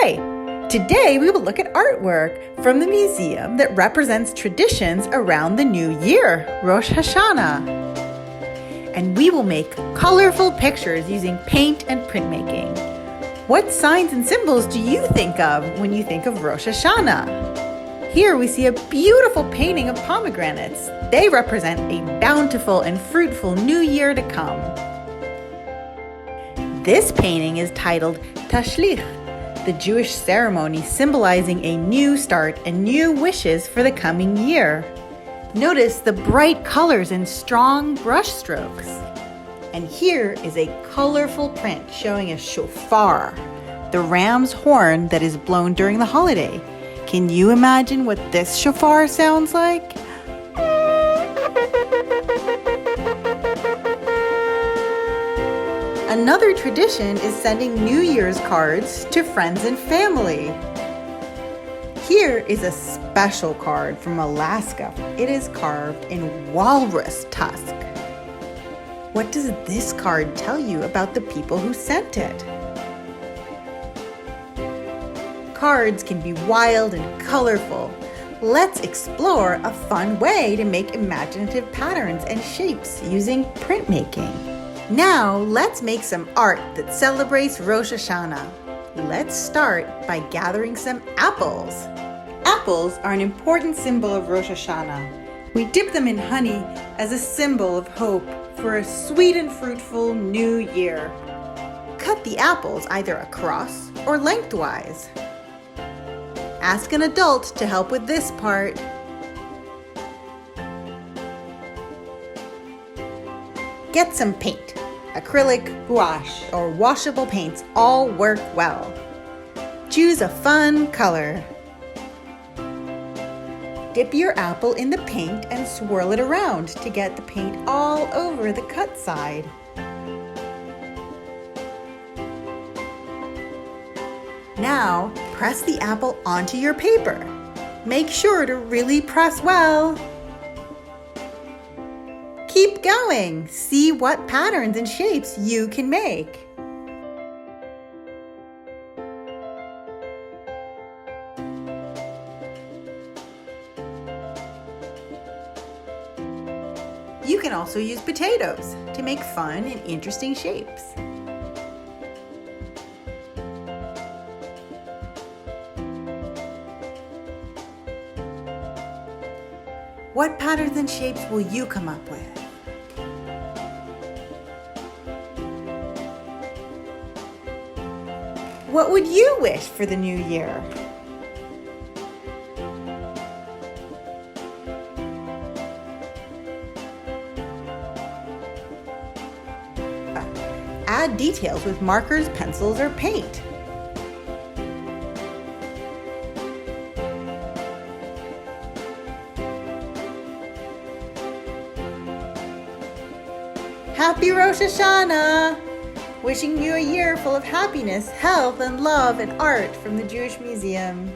Hi! Today we will look at artwork from the museum that represents traditions around the new year, Rosh Hashanah. And we will make colorful pictures using paint and printmaking. What signs and symbols do you think of when you think of Rosh Hashanah? Here we see a beautiful painting of pomegranates. They represent a bountiful and fruitful new year to come. This painting is titled Tashlich, the Jewish ceremony symbolizing a new start and new wishes for the coming year. Notice the bright colors and strong brush strokes. And here is a colorful print showing a shofar, the ram's horn that is blown during the holiday. Can you imagine what this shofar sounds like? Another tradition is sending New Year's cards to friends and family. Here is a special card from Alaska. It is carved in walrus tusk. What does this card tell you about the people who sent it? Cards can be wild and colorful. Let's explore a fun way to make imaginative patterns and shapes using printmaking. Now, let's make some art that celebrates Rosh Hashanah. Let's start by gathering some apples. Apples are an important symbol of Rosh Hashanah. We dip them in honey as a symbol of hope for a sweet and fruitful new year. Cut the apples either across or lengthwise. Ask an adult to help with this part. Get some paint. Acrylic, gouache, or washable paints all work well. Choose a fun color. Dip your apple in the paint and swirl it around to get the paint all over the cut side. Now, press the apple onto your paper. Make sure to really press well. Keep going. See what patterns and shapes you can make. You can also use potatoes to make fun and interesting shapes. What patterns and shapes will you come up with? What would you wish for the new year? Add details with markers, pencils, or paint. Happy Rosh Hashanah! Wishing you a year full of happiness, health, and love and art from the Jewish Museum.